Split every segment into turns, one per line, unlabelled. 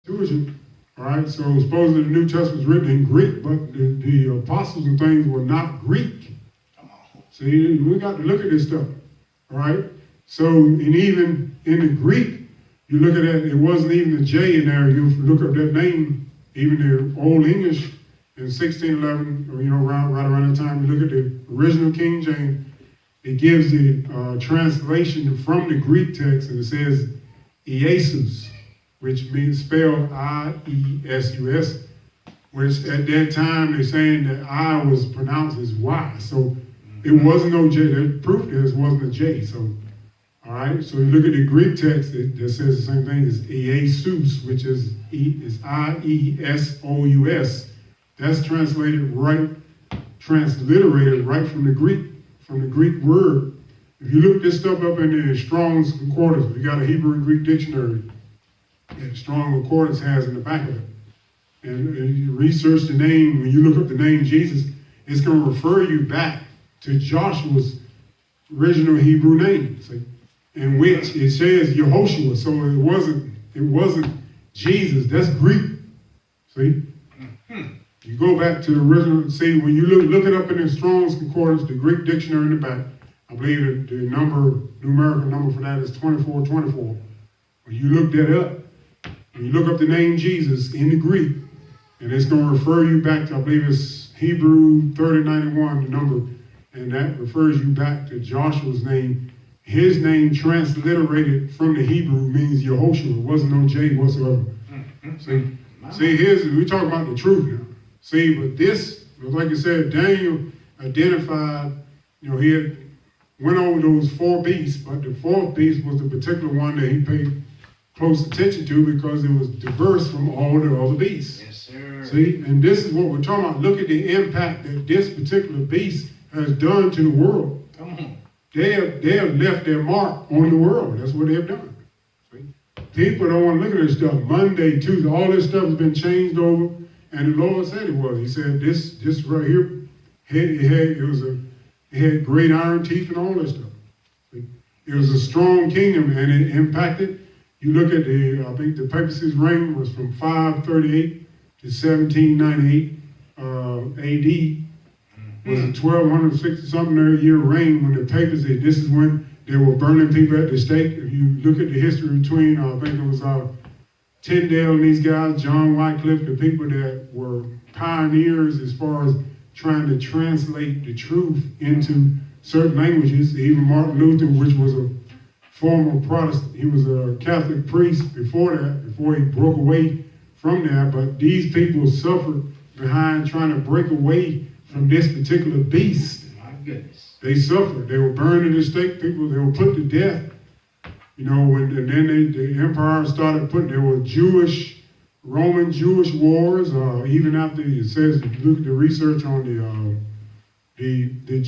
Septuagint. All right, so supposedly the New Testament was written in Greek, but the apostles and things were not Greek. See, we got to look at this stuff. All right, so and even in the Greek, you look at that, it wasn't even a J in there. You look up that name, even the Old English in 1611, or, right around that time, you look at the original King James, it gives the translation from the Greek text, and it says Iesus, which means spelled I-E-S-U-S, which at that time they're saying that I was pronounced as Y. So it wasn't no J. The proof is it wasn't a J. So, all right. So you look at the Greek text, it says the same thing as Iesus, which is I-E-S-O-U-S. That's transliterated right from the Greek word. If you look this stuff up in the Strong's Concordance, if you got a Hebrew and Greek dictionary, that Strong Concordance has in the back of it. And you research the name, when you look up the name Jesus, it's going to refer you back to Joshua's original Hebrew name, see, in which it says Yehoshua. So it wasn't Jesus. That's Greek. See? You go back to the original, see, when you look it up in the Strong's Concordance, the Greek dictionary in the back, I believe the numerical number for that is 2424. When you look that up, when you look up the name Jesus in the Greek, and it's going to refer you back to, I believe it's Hebrew 3091, the number, and that refers you back to Joshua's name. His name transliterated from the Hebrew means Yehoshua. It wasn't no J whatsoever. See, we're talking about the truth now. See, but this, like I said, Daniel identified, he had went over those four beasts, but the fourth beast was the particular one that he paid close attention to because it was diverse from all the other beasts.
Yes, sir.
See, and this is what we're talking about. Look at the impact that this particular beast has done to the world.
Come on.
They have left their mark on the world. That's what they have done. See? People don't want to look at this stuff. Monday, Tuesday, all this stuff has been changed over, and the Lord said it was. He said this right here, it had great iron teeth and all this stuff. See? It was a strong kingdom, and it impacted. You look at I think the papacy's reign was from 538 to 1798 AD. Was a 1260-something year reign when the papacy, this is when they were burning people at the stake. If you look at the history between, I think it was Tyndale and these guys, John Wycliffe, the people that were pioneers as far as trying to translate the truth into certain languages. Even Martin Luther, which was a former Protestant, he was a Catholic priest before he broke away from that. But these people suffered behind trying to break away from this particular beast.
My goodness.
They suffered. They were burned at the stake. People, they were put to death. And then the empire started there were Roman Jewish wars. Even after it says, if you look at the research on the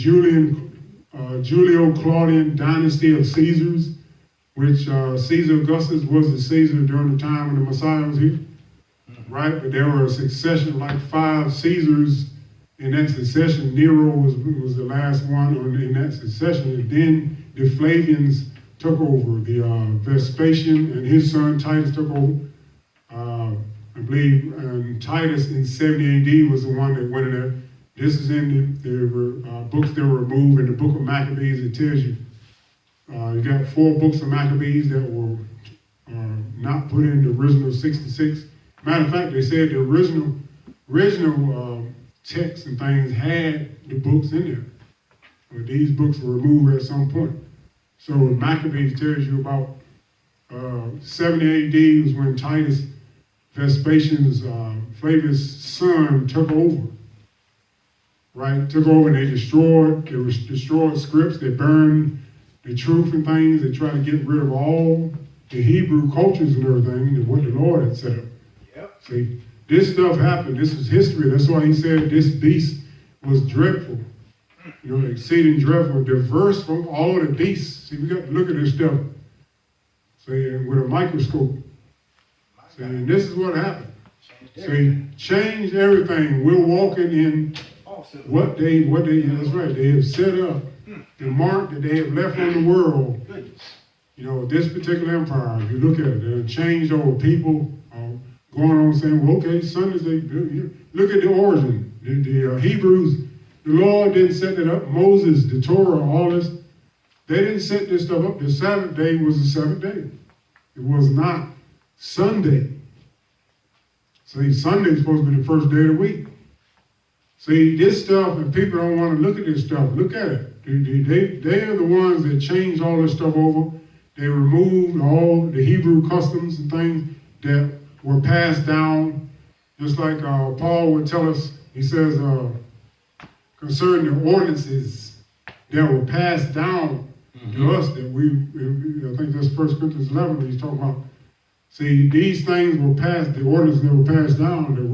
Julio-Claudian dynasty of Caesars, which Caesar Augustus was the Caesar during the time when the Messiah was here, right? But there were a succession of like 5 Caesars in that succession. Nero was the last one in that succession, and then the Flavians took over. The Vespasian and his son Titus took over. I believe Titus in 70 AD was the one that went in there. This is in the books that were removed in the book of Maccabees. It tells you you got 4 books of Maccabees that were not put in the original 66. Matter of fact, they said the original texts and things had the books in there. But these books were removed at some point. So Maccabees tells you about 70 AD was when Titus, Vespasian's Flavius' son, took over. Right? Took over and they destroyed scripts, they burned the truth and things, they tried to get rid of all the Hebrew cultures and everything, and what the Lord had set up.
Yep.
See, this stuff happened. This is history. That's why he said this beast was dreadful. Exceeding dreadful, diverse from all the beasts. See, we got to look at this stuff, see, with a microscope. See, and this is what happened. Changed everything. We're walking in what they, that's right, they have set up, the mark that they have left on the world. This particular empire, if you look at it, they have changed over people, going on saying, well, okay, Sundays, look at the origin. The Hebrews, the Lord didn't set it up. Moses, the Torah, all this, they didn't set this stuff up. The Sabbath day was the seventh day. It was not Sunday. See, Sunday is supposed to be the first day of the week. See, this stuff, and people don't want to look at this stuff. Look at it. They are the ones that changed all this stuff over. They removed all the Hebrew customs and things that were passed down. Just like Paul would tell us, he says, concerning the ordinances that were passed down to us, that I think that's 1 Corinthians 11 that he's talking about. See, these things were passed, the ordinances that were passed down that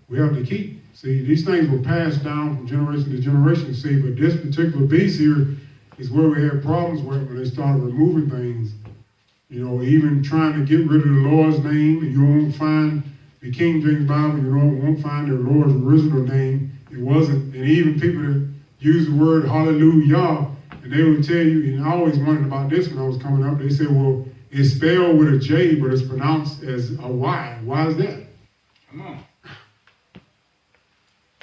we have to keep. See, these things were passed down from generation to generation. See, but this particular beast here is where we had problems with when they started removing things. You know, even trying to get rid of the Lord's name, and you won't find the King James Bible, you won't find the Lord's original name. It wasn't. And even people that use the word hallelujah, and they would tell you, and I always wondered about this when I was coming up, they say, well, it's spelled with a J, but it's pronounced as a Y. Why is that?
Come on.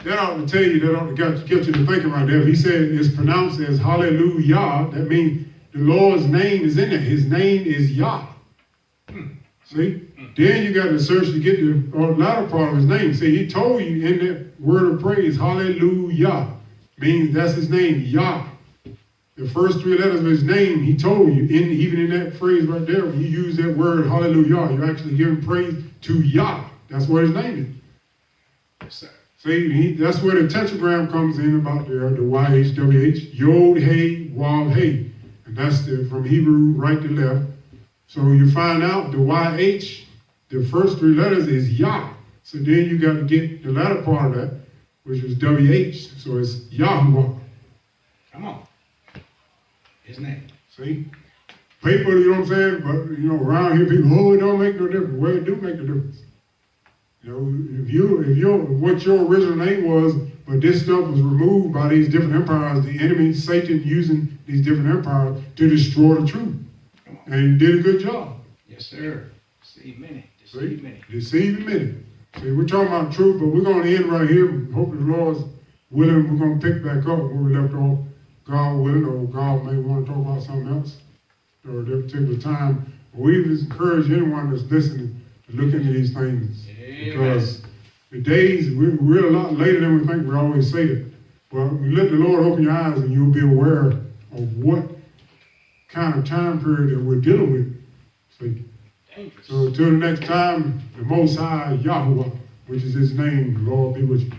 That ought to tell you, that ought to get you to thinking right there. If he said it's pronounced as hallelujah, that means the Lord's name is in there. His name is Yah. See? Then you got to search to get the latter part of his name. See, he told you in that word of praise, hallelujah, means that's his name, Yah. The first three letters of his name, he told you, even in that phrase right there, when you use that word hallelujah, you're actually giving praise to Yah. That's what his name is.
Yes, sir.
See, that's where the tetragram comes in about the YHWH, Yod, Hey, Wav, Hey. And that's from Hebrew right to left. So you find out the YH, the first three letters is Yah. So then you got to get the latter part of that, which is WH. So it's Yahuwah.
Come on. His name.
See? People, you know what I'm saying? But, you know, around here, people, oh, it don't make no difference. Well, it do make a difference. You know, what your original name was, but this stuff was removed by these different empires, the enemy, Satan, using these different empires to destroy the truth. And he did a good job.
Yes, sir. Deceive many.
Deceive many. See, we're talking about truth, but we're going to end right here. Hopefully the Lord's willing, we're going to pick back up where we left off. God willing, or God may want to talk about something else or at that particular time. But we encourage anyone that's listening to look into these things. Because the days, we're a lot later than we think. We always say it. But let the Lord open your eyes and you'll be aware of what kind of time period that we're dealing with. See?
Dangerous.
So until the next time, the Most High Yahuwah, which is his name, the Lord be with you.